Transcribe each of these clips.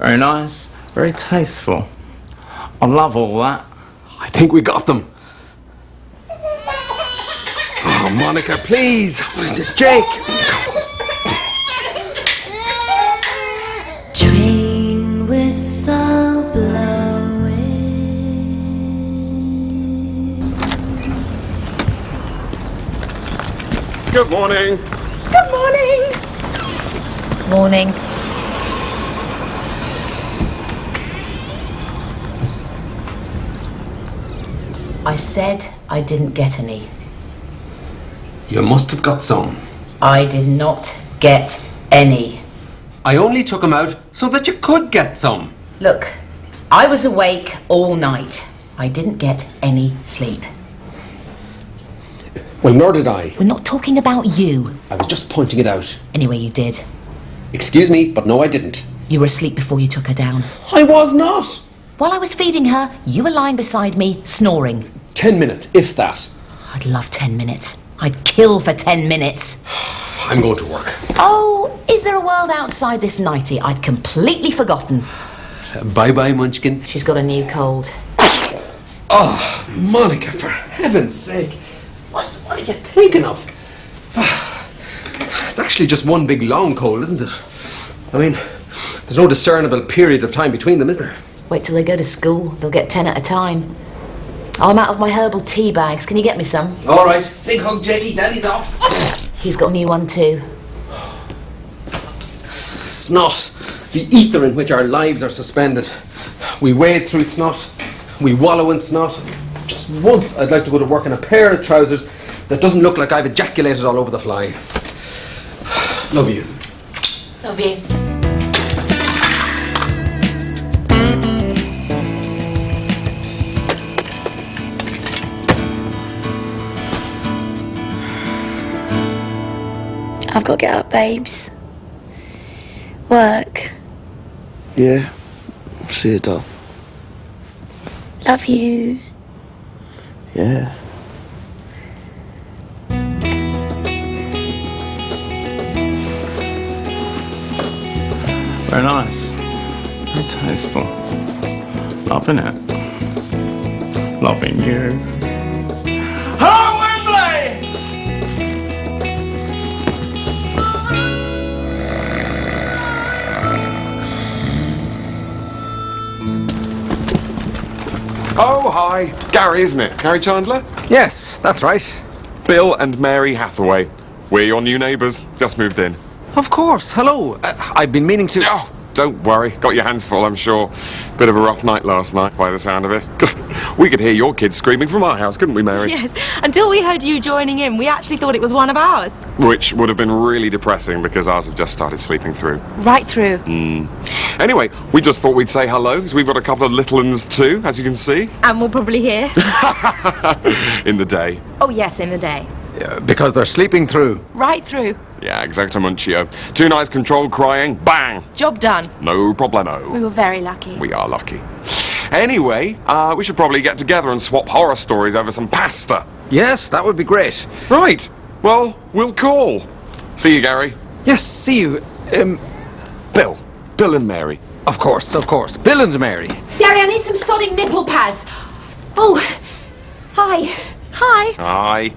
Very nice, very tasteful. I love all that. I think we got them. Oh, Monica, please. Jake. Train whistle blowing. Good morning. Good morning. Morning. I said I didn't get any. You must have got some. I did not get any. I only took them out so that you could get some. Look, I was awake all night. I didn't get any sleep. Well, nor did I. We're not talking about you. I was just pointing it out. Anyway, you did. Excuse me, but no, I didn't. You were asleep before you took her down. I was not. While I was feeding her, you were lying beside me, snoring. 10 minutes, if that. I'd love 10 minutes. I'd kill for 10 minutes. I'm going to work. Oh, is there a world outside this nightie? I'd completely forgotten. Bye-bye, Munchkin. She's got a new cold. Oh, Monica, for heaven's sake. What are you thinking of? It's actually just one big long cold, isn't it? I mean, there's no discernible period of time between them, is there? Wait till they go to school. They'll get 10 at a time. Oh, I'm out of my herbal tea bags. Can you get me some? All right. Big hug, Jakey. Daddy's off. He's got a new one too. Snot. The ether in which our lives are suspended. We wade through snot. We wallow in snot. Just once I'd like to go to work in a pair of trousers that doesn't look like I've ejaculated all over the fly. Love you. Love you. I've got to get up, babes. Work. Yeah. See you, doll. Love you. Yeah. Very nice. Very tasteful. Loving it. Loving you. Hello, Wembley! Oh, hi. Gary, isn't it? Gary Chandler? Yes, that's right. Bill and Mary Hathaway. We're your new neighbours. Just moved in. Of course. Hello. I've been meaning to... Oh, don't worry. Got your hands full, I'm sure. Bit of a rough night last night, by the sound of it. We could hear your kids screaming from our house, couldn't we, Mary? Yes, until we heard you joining in, we actually thought it was one of ours. Which would have been really depressing because ours have just started sleeping through. Right through. Anyway, we just thought we'd say hello, because we've got a couple of little uns too, as you can see. And we'll probably hear. In the day. Oh, yes, in the day. because they're sleeping through. Right through. Yeah, exactamuntio. 2 nights controlled crying, bang! Job done. No problemo. We were very lucky. We are lucky. Anyway, we should probably get together and swap horror stories over some pasta. Yes, that would be great. Right. Well, we'll call. See you, Gary. Yes, see you. Bill. Bill and Mary. Of course, of course. Bill and Mary. Gary, I need some sodding nipple pads. Oh, hi. Hi. Hi.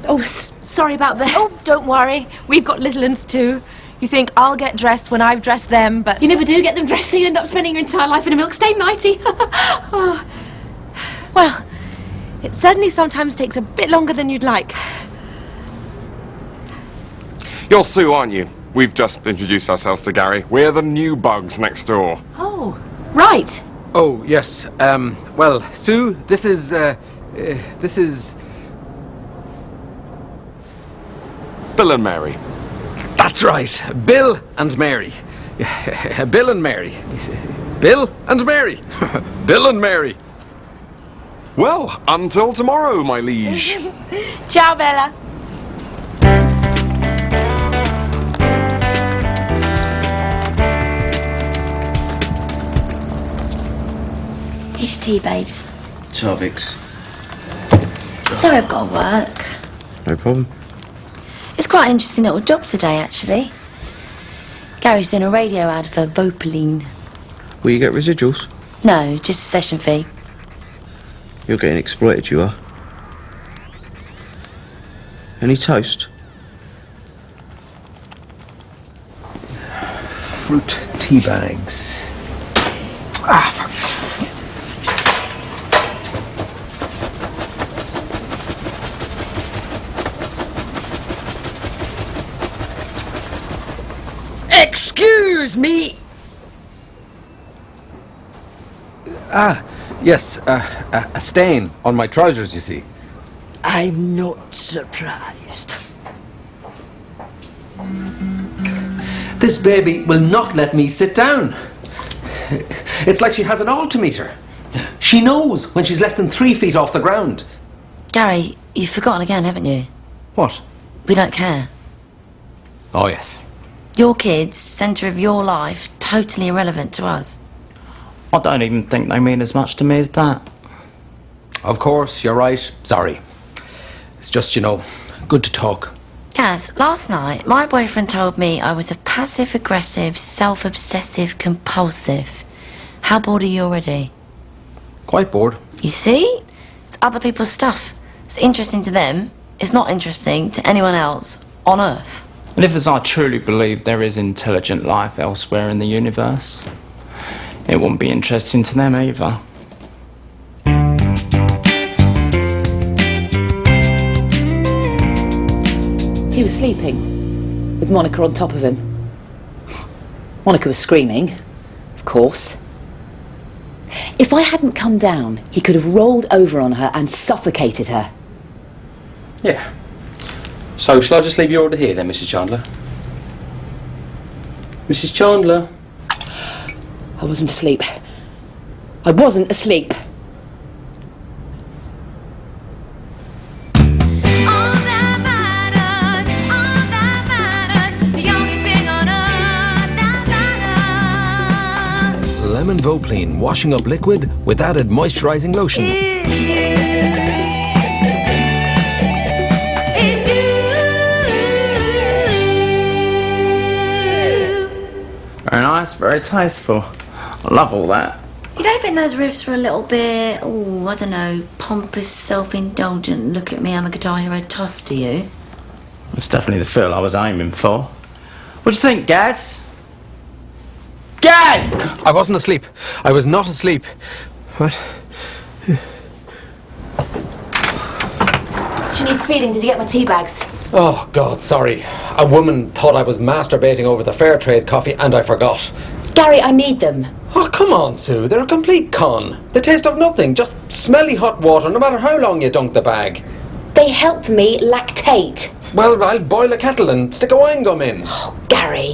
Oh, sorry about that. Oh, don't worry. We've got little uns too. You think I'll get dressed when I've dressed them, but... You never do get them dressed, so you end up spending your entire life in a milk-stained nightie. Oh. Well, it certainly sometimes takes a bit longer than you'd like. You're Sue, aren't you? We've just introduced ourselves to Gary. We're the new bugs next door. Oh, right. Oh, yes. Well, Sue, this is, Bill and Mary. That's right. Bill and Mary. Bill and Mary. Bill and Mary. Bill and Mary. Well, until tomorrow, my liege. Ciao, Bella. Here's your tea, babes. Tarvix. Sorry I've got to work. No problem. It's quite an interesting little job today, actually. Gary's doing a radio ad for Vopaline. Will you get residuals? No, just a session fee. You're getting exploited, you are. Any toast? Fruit tea bags. Excuse me! Yes, a stain on my trousers, you see. I'm not surprised. This baby will not let me sit down. It's like she has an altimeter. She knows when she's less than 3 feet off the ground. Gary, you've forgotten again, haven't you? What? We don't care. Oh, yes. Your kids, centre of your life, totally irrelevant to us. I don't even think they mean as much to me as that. Of course, you're right. Sorry. It's just, good to talk. Gaz, last night, my boyfriend told me I was a passive-aggressive, self-obsessive, compulsive. How bored are you already? Quite bored. You see? It's other people's stuff. It's interesting to them. It's not interesting to anyone else on Earth. And if as I truly believe there is intelligent life elsewhere in the universe, it wouldn't be interesting to them either. He was sleeping, with Monica on top of him. Monica was screaming, of course. If I hadn't come down, he could have rolled over on her and suffocated her. Yeah. So, shall I just leave your order here then, Mrs. Chandler? Mrs. Chandler? I wasn't asleep. I wasn't asleep. Lemon Vopline washing up liquid with added moisturizing lotion. Very nice, very tasteful. I love all that. You don't think those riffs were a little bit, I don't know, pompous, self-indulgent, look at me, I'm a Guitar Hero toss to you? It's definitely the feel I was aiming for. What do you think, Gaz? Gaz! I wasn't asleep. I was not asleep. What? She needs feeding. Did you get my tea bags? Oh, God, sorry. A woman thought I was masturbating over the fair trade coffee and I forgot. Gary, I need them. Oh, come on, Sue. They're a complete con. They taste of nothing. Just smelly hot water, no matter how long you dunk the bag. They help me lactate. Well, I'll boil a kettle and stick a wine gum in. Oh, Gary.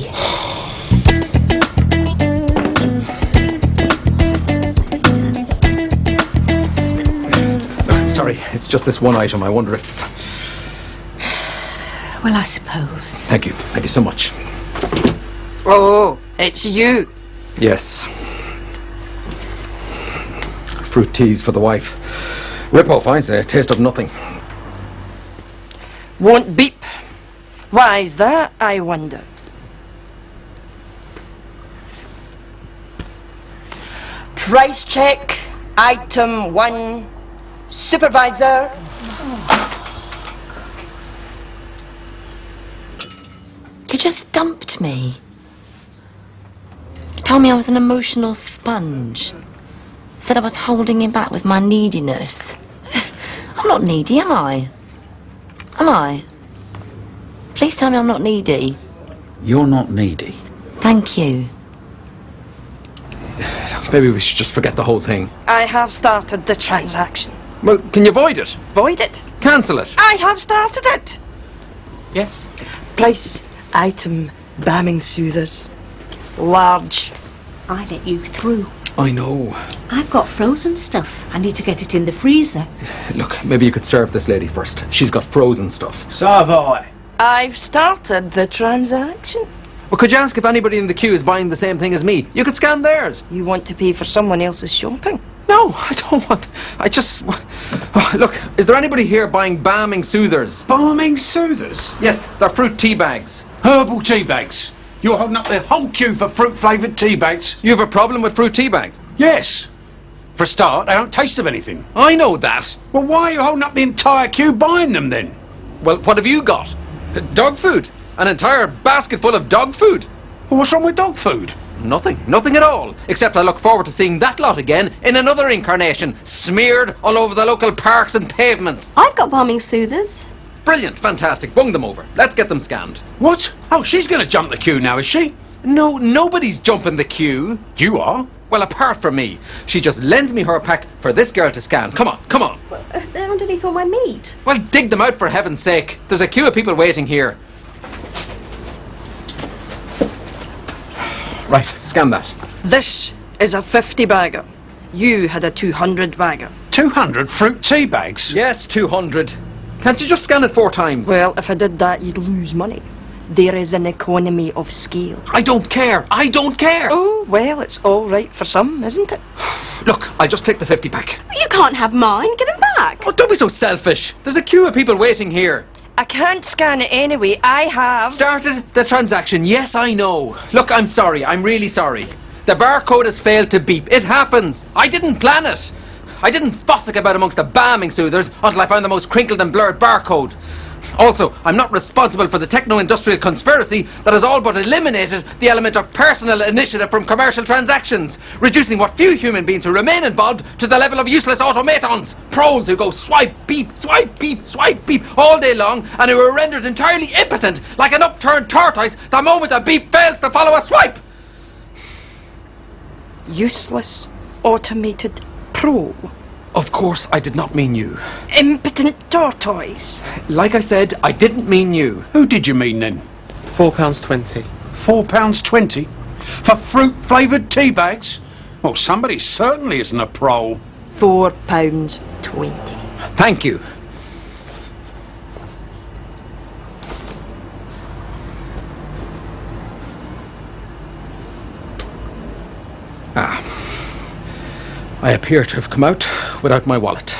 Sorry, it's just this one item. I wonder if... Well, I suppose. Thank you. Thank you so much. Oh, it's you. Yes. Fruit teas for the wife. Rip-off, I say. Taste of nothing. Won't beep. Why is that, I wonder? Price check, item 1, supervisor. You just dumped me. You told me I was an emotional sponge. Said I was holding him back with my neediness. I'm not needy, am I? Am I? Please tell me I'm not needy. You're not needy. Thank you. Maybe we should just forget the whole thing. I have started the transaction. Well, can you void it? Void it. Cancel it. I have started it. Yes. Price, item, bamming soothers. Large. I let you through. I know. I've got frozen stuff. I need to get it in the freezer. Look, maybe you could serve this lady first. She's got frozen stuff. So have I. I've started the transaction. Well, could you ask if anybody in the queue is buying the same thing as me? You could scan theirs. You want to pay for someone else's shopping? No, I don't want... I just... Oh, look, is there anybody here buying balming soothers? Balming soothers? Yes, they're fruit tea bags. Herbal tea bags? You're holding up the whole queue for fruit-flavoured tea bags. You have a problem with fruit tea bags? Yes. For a start, they don't taste of anything. I know that. Well, why are you holding up the entire queue buying them then? Well, what have you got? Dog food? An entire basket full of dog food? Well, what's wrong with dog food? Nothing. Nothing at all. Except I look forward to seeing that lot again in another incarnation, smeared all over the local parks and pavements. I've got balming soothers. Brilliant. Fantastic. Bung them over. Let's get them scanned. What? Oh, she's going to jump the queue now, is she? No, nobody's jumping the queue. You are? Well, apart from me. She just lends me her pack for this girl to scan. Come on, come on. They're underneath all my meat. Well, dig them out for heaven's sake. There's a queue of people waiting here. Right, scan that. This is a 50 bagger. You had a 200 bagger. 200 fruit tea bags? Yes, 200. Can't you just scan it 4 times? Well, if I did that, you'd lose money. There is an economy of scale. I don't care. I don't care. Oh, well, it's all right for some, isn't it? Look, I'll just take the 50 pack. You can't have mine. Give them back. Oh, don't be so selfish. There's a queue of people waiting here. I can't scan it anyway. I have started the transaction. Yes, I know. Look, I'm sorry. I'm really sorry. The barcode has failed to beep. It happens. I didn't plan it. I didn't fossick about amongst the balming soothers until I found the most crinkled and blurred barcode. Also, I'm not responsible for the techno-industrial conspiracy that has all but eliminated the element of personal initiative from commercial transactions, reducing what few human beings who remain involved to the level of useless automatons, proles who go swipe, beep, swipe, beep, swipe, beep all day long, and who are rendered entirely impotent like an upturned tortoise the moment a beep fails to follow a swipe. Useless, automated prole. Of course, I did not mean you. Impotent tortoise. Like I said, I didn't mean you. Who did you mean then? £4.20. £4.20? For fruit-flavoured tea bags? Well, somebody certainly isn't a prole. £4.20. Thank you. I appear to have come out without my wallet.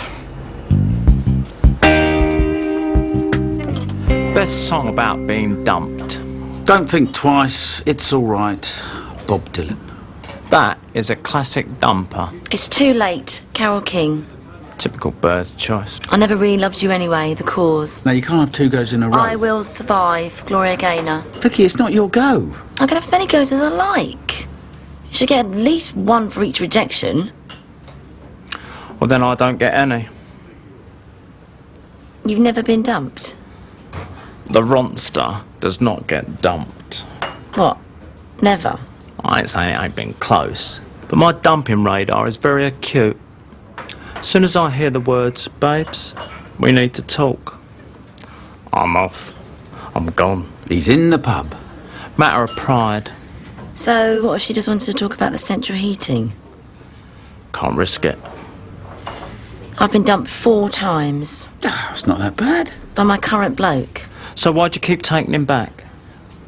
Best song about being dumped. Don't think twice, it's all right. Bob Dylan. That is a classic dumper. It's too late, Carole King. Typical Bird's choice. I never really loved you anyway, The Cause. No, you can't have 2 goes in a row. I Will Survive, Gloria Gaynor. Vicky, it's not your go. I can have as many goes as I like. You should get at least 1 for each rejection. Well, then I don't get any. You've never been dumped? The Ronster does not get dumped. What? Never? I ain't saying it ain't been close, but my dumping radar is very acute. As soon as I hear the words, babes, we need to talk, I'm off. I'm gone. He's in the pub. Matter of pride. So, what if she just wanted to talk about the central heating? Can't risk it. I've been dumped 4 times. Oh, it's not that bad. By my current bloke. So why'd you keep taking him back?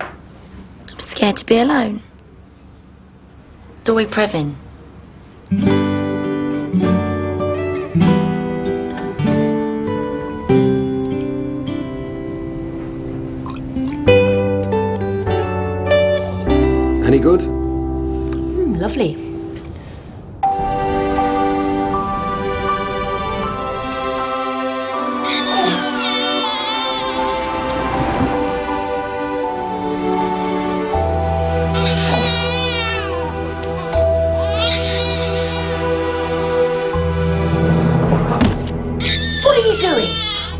I'm scared to be alone. Dory Previn. Any good? Lovely.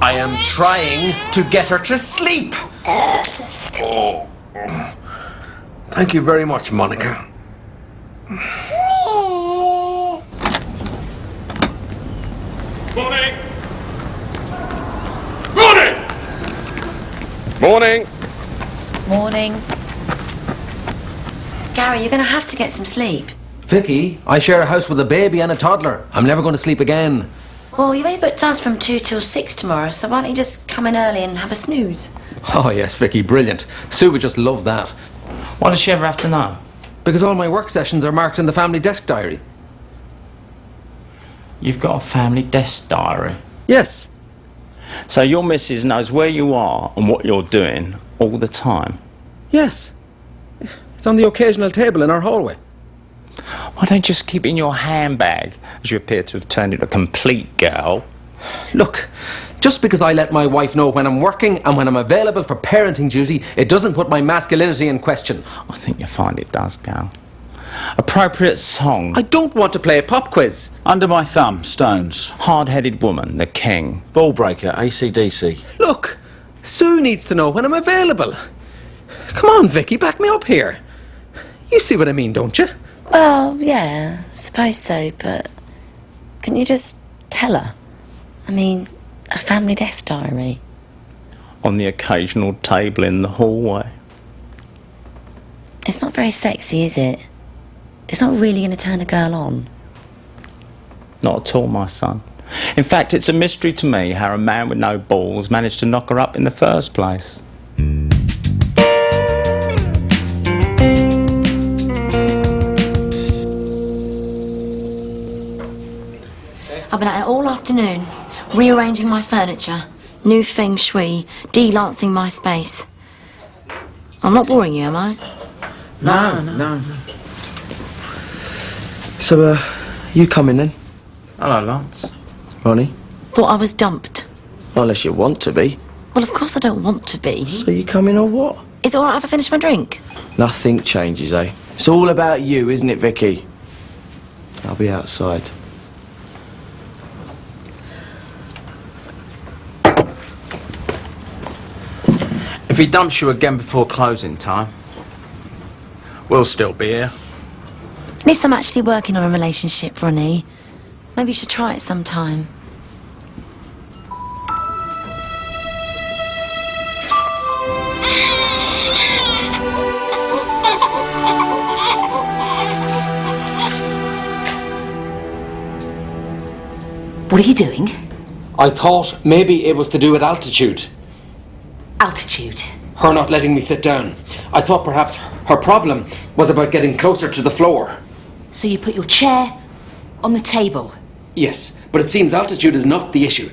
I am trying to get her to sleep. Oh. Thank you very much, Monica. Morning! Morning! Morning! Morning. Gary, you're going to have to get some sleep. Vicky, I share a house with a baby and a toddler. I'm never going to sleep again. Well, you've only booked us from 2 till 6 tomorrow, so why don't you just come in early and have a snooze? Oh yes, Vicky, brilliant. Sue would just love that. Why does she ever have to know? Because all my work sessions are marked in the family desk diary. You've got a family desk diary? Yes. So your missus knows where you are and what you're doing all the time? Yes. It's on the occasional table in our hallway. Why don't you just keep it in your handbag, as you appear to have turned into a complete girl? Look, just because I let my wife know when I'm working and when I'm available for parenting duty, it doesn't put my masculinity in question. I think you'll find it does, gal. Appropriate song. I don't want to play a pop quiz. Under my thumb, Stones. Hard-headed woman, the king. Ball breaker, AC/DC. Look, Sue needs to know when I'm available. Come on, Vicky, back me up here. You see what I mean, don't you? Well, yeah, I suppose so, but couldn't you just tell her? I mean, a family desk diary. On the occasional table in the hallway. It's not very sexy, is it? It's not really going to turn a girl on. Not at all, my son. In fact, it's a mystery to me how a man with no balls managed to knock her up in the first place. I've been at it all afternoon, rearranging my furniture, new feng shui, de-lancing my space. I'm not boring you, am I? No. So, you coming then? Hello, Lance. Ronnie? Thought I was dumped. Unless you want to be. Well, of course I don't want to be. So you coming or what? Is it alright if I finish my drink? Nothing changes, eh? It's all about you, isn't it, Vicky? I'll be outside. If he dumps you again before closing time, we'll still be here. At least I'm actually working on a relationship, Ronnie. Maybe you should try it sometime. What are you doing? I thought maybe it was to do with altitude. Altitude. Her not letting me sit down. I thought perhaps her problem was about getting closer to the floor. So you put your chair on the table? Yes, but it seems altitude is not the issue.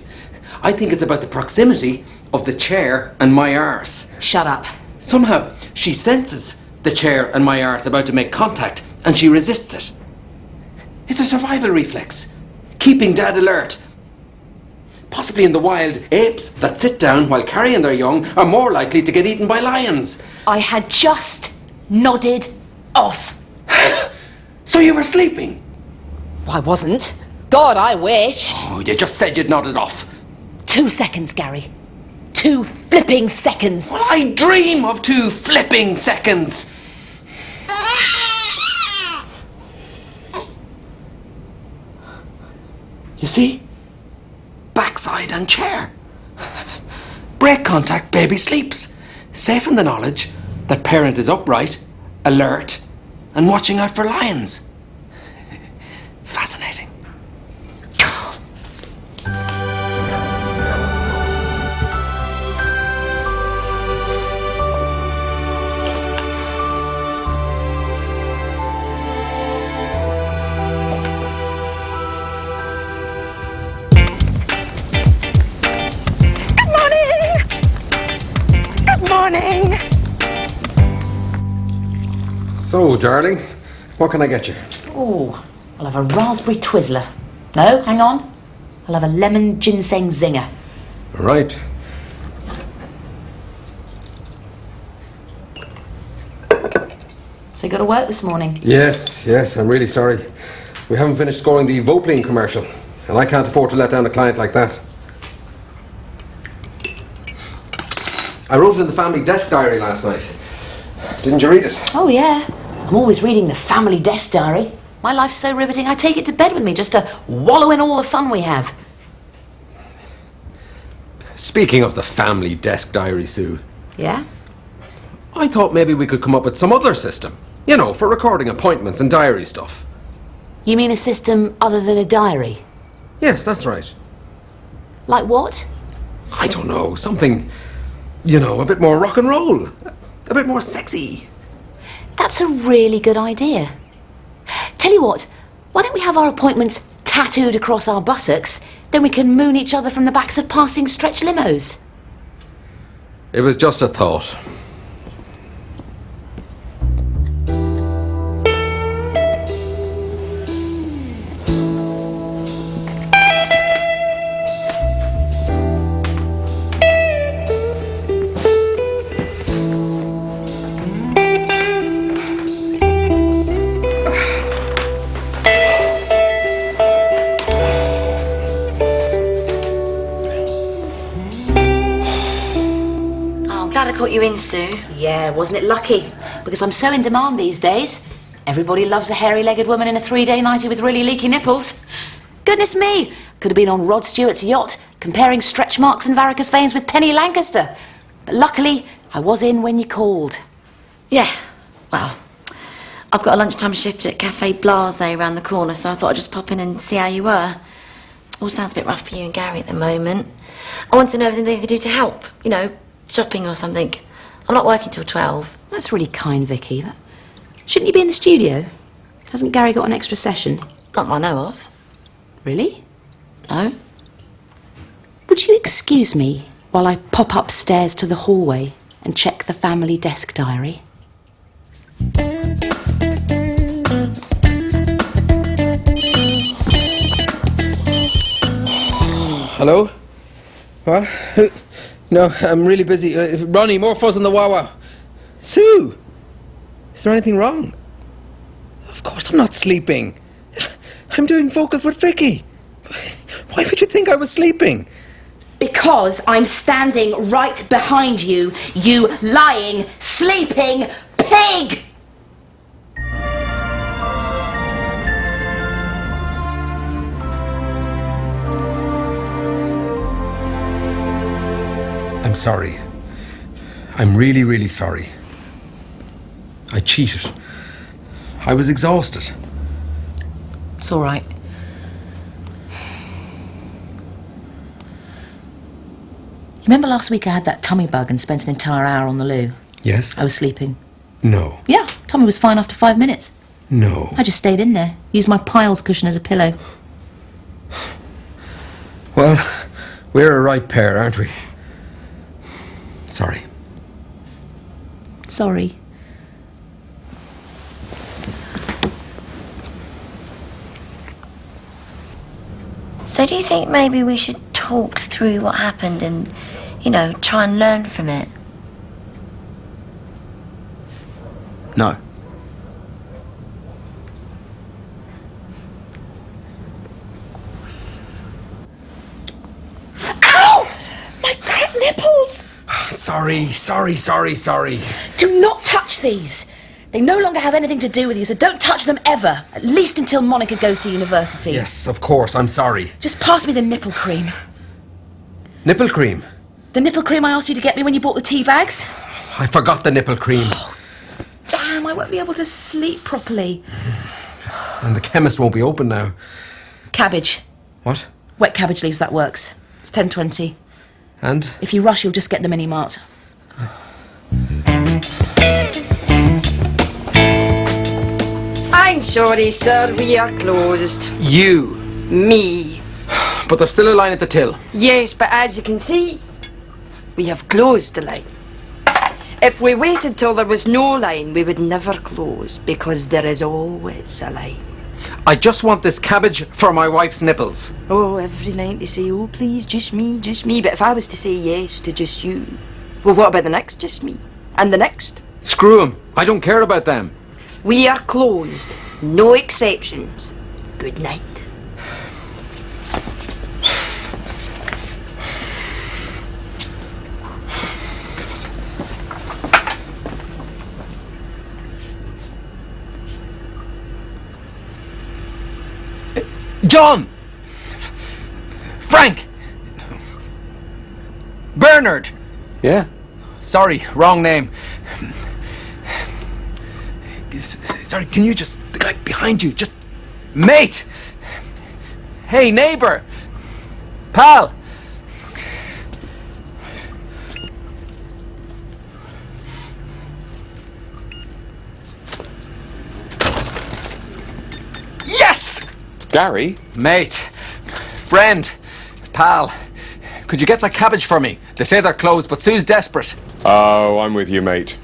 I think it's about the proximity of the chair and my arse. Shut up. Somehow, she senses the chair and my arse about to make contact, and she resists it. It's a survival reflex, keeping Dad alert. Possibly in the wild, apes that sit down while carrying their young are more likely to get eaten by lions. I had just nodded off. So you were sleeping? I wasn't. God, I wish. Oh, you just said you'd nodded off. 2 seconds, Gary. 2 flipping seconds. Well, I dream of 2 flipping seconds. You see? Backside and chair. Break contact, baby sleeps. Safe in the knowledge that parent is upright, alert, and watching out for lions. Fascinating. Morning. So, darling, what can I get you? Oh, I'll have a raspberry Twizzler. No, hang on. I'll have a lemon ginseng zinger. All right. So you got to work this morning? Yes, I'm really sorry. We haven't finished scoring the Voplene commercial, and I can't afford to let down a client like that. I wrote it in the family desk diary last night. Didn't you read it? Oh, yeah. I'm always reading the family desk diary. My life's so riveting, I take it to bed with me just to wallow in all the fun we have. Speaking of the family desk diary, Sue. Yeah? I thought maybe we could come up with some other system. You know, for recording appointments and diary stuff. You mean a system other than a diary? Yes, that's right. Like what? I don't know, something, you know, a bit more rock and roll. A bit more sexy. That's a really good idea. Tell you what, why don't we have our appointments tattooed across our buttocks? Then we can moon each other from the backs of passing stretch limos. It was just a thought. brought you in, Sue. Yeah, wasn't it lucky? Because I'm so in demand these days. Everybody loves a hairy-legged woman in a 3-day nightie with really leaky nipples. Goodness me, could have been on Rod Stewart's yacht, comparing stretch marks and varicose veins with Penny Lancaster. But luckily, I was in when you called. Yeah, well, I've got a lunchtime shift at Cafe Blase around the corner, so I thought I'd just pop in and see how you were. All sounds a bit rough for you and Gary at the moment. I want to know if there's anything I could do to help. You know, shopping or something. I'm not working till 12. That's really kind, Vicky. But shouldn't you be in the studio? Hasn't Gary got an extra session? Not that I know of. Really? No. Would you excuse me while I pop upstairs to the hallway and check the family desk diary? Hello? What? No, I'm really busy. Ronnie, more fuzz on the Wawa. Sue! Is there anything wrong? Of course I'm not sleeping. I'm doing vocals with Vicky. Why would you think I was sleeping? Because I'm standing right behind you, you lying, sleeping pig! I'm sorry. I'm really, really sorry. I cheated. I was exhausted. It's all right. Remember last week I had that tummy bug and spent an entire hour on the loo? Yes? I was sleeping. No. Yeah, Tommy was fine after 5 minutes. No. I just stayed in there, used my piles cushion as a pillow. Well, we're a right pair, aren't we? Sorry. Sorry. So do you think maybe we should talk through what happened and, you know, try and learn from it? No. Ow! My crap nipples! Sorry. Do not touch these. They no longer have anything to do with you, so don't touch them ever. At least until Monica goes to university. Yes, of course, I'm sorry. Just pass me the nipple cream. Nipple cream? The nipple cream I asked you to get me when you bought the tea bags. I forgot the nipple cream. Damn, I won't be able to sleep properly. And the chemist won't be open now. Cabbage. What? Wet cabbage leaves, that works. It's 10:20. And? If you rush, you'll just get the mini-mart. I'm sorry, sir, we are closed. You. Me. But there's still a line at the till. Yes, but as you can see, we have closed the line. If we waited till there was no line, we would never close, because there is always a line. I just want this cabbage for my wife's nipples. Oh, every night they say, oh, please, just me, just me. But if I was to say yes to just you, well, what about the next just me? And the next? Screw 'em. I don't care about them. We are closed. No exceptions. Good night. John! Frank! Bernard! Yeah? Sorry, wrong name. Sorry, can you just... The guy behind you, just... Mate! Hey, neighbour! Pal! Yes! Gary? Mate. Friend. Pal. Could you get that cabbage for me? They say they're closed, but Sue's desperate. Oh, I'm with you, mate.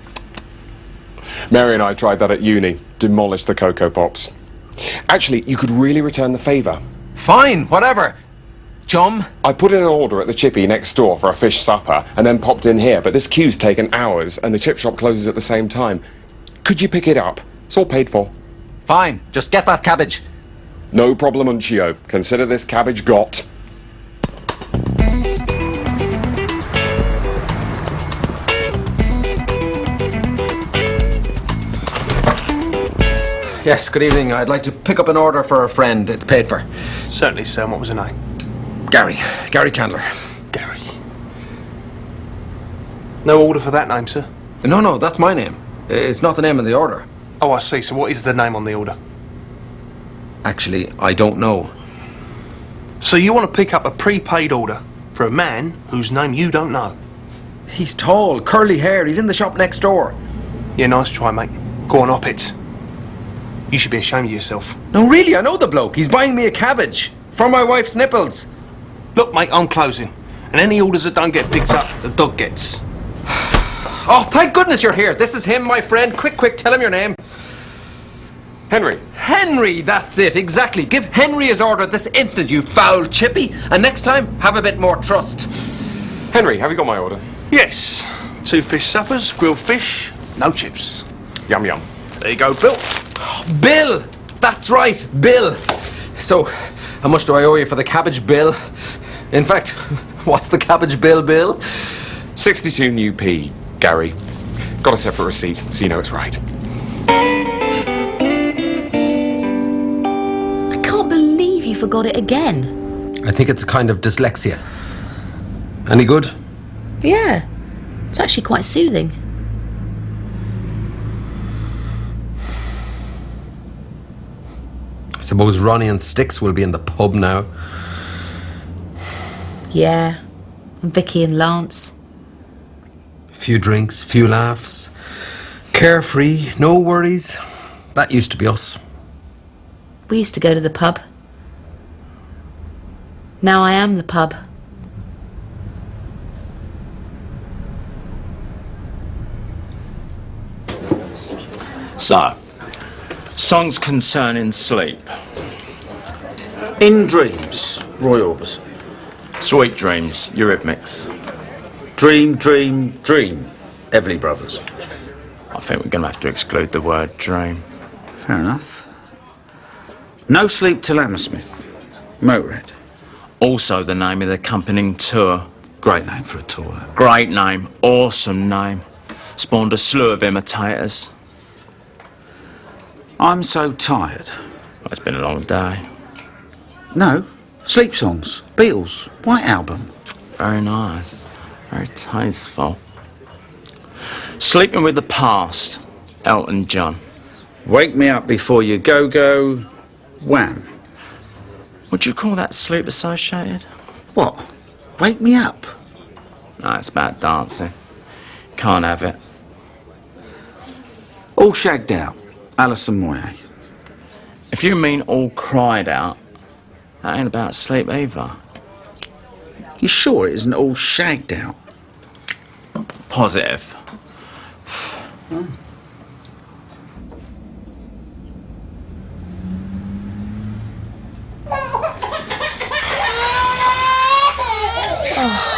Mary and I tried that at uni. Demolished the Cocoa Pops. Actually, you could really return the favour. Fine, whatever. Chum? I put in an order at the chippy next door for a fish supper and then popped in here, but this queue's taken hours and the chip shop closes at the same time. Could you pick it up? It's all paid for. Fine, just get that cabbage. No problem, Uncio. Consider this cabbage got. Yes, good evening. I'd like to pick up an order for a friend. It's paid for. Certainly, sir. What was the name? Gary. Gary Chandler. Gary. No order for that name, sir? No, that's my name. It's not the name of the order. Oh, I see. So what is the name on the order? Actually, I don't know. So you want to pick up a prepaid order for a man whose name you don't know? He's tall, curly hair. He's in the shop next door. Yeah, nice try, mate. Go on, op it. You should be ashamed of yourself. No, really, I know the bloke. He's buying me a cabbage for my wife's nipples. Look, mate, I'm closing. And any orders that don't get picked up, the dog gets. Oh, thank goodness you're here. This is him, my friend. Quick, tell him your name. Henry. Henry, that's it, exactly. Give Henry his order this instant, you foul chippy. And next time, have a bit more trust. Henry, have you got my order? Yes. 2 fish suppers, grilled fish, no chips. Yum, yum. There you go, Bill. Bill! That's right, Bill. So, how much do I owe you for the cabbage bill? In fact, what's the cabbage bill, Bill? 62 new P, Gary. Got a separate receipt, so you know it's right. I can't believe you forgot it again. I think it's a kind of dyslexia. Any good? Yeah. It's actually quite soothing. I suppose Ronnie and Sticks will be in the pub now. Yeah. And Vicky and Lance. Few drinks, few laughs. Carefree, no worries. That used to be us. We used to go to the pub. Now I am the pub. So, songs concerning sleep. In Dreams, Roy Orbison. Sweet Dreams, Eurythmics. Dream, Dream, Dream, Everly Brothers. I think we're going to have to exclude the word dream. Fair enough. No Sleep Till Hammersmith, Motorhead. Also the name of the accompanying tour. Great name for a tour. Great name, awesome name. Spawned a slew of imitators. I'm So Tired. Well, it's been a long day. No, Sleep Songs, Beatles, White Album. Very nice. Very tasteful. Sleeping with the Past, Elton John. Wake Me Up Before You Go Go, Wham. Would you call that sleep associated? What? Wake Me Up? No, it's about dancing. Can't have it. All Shagged Out, Alison Moyet. If you mean All Cried Out, that ain't about sleep either. You sure it isn't all shagged out? Positive. Oh.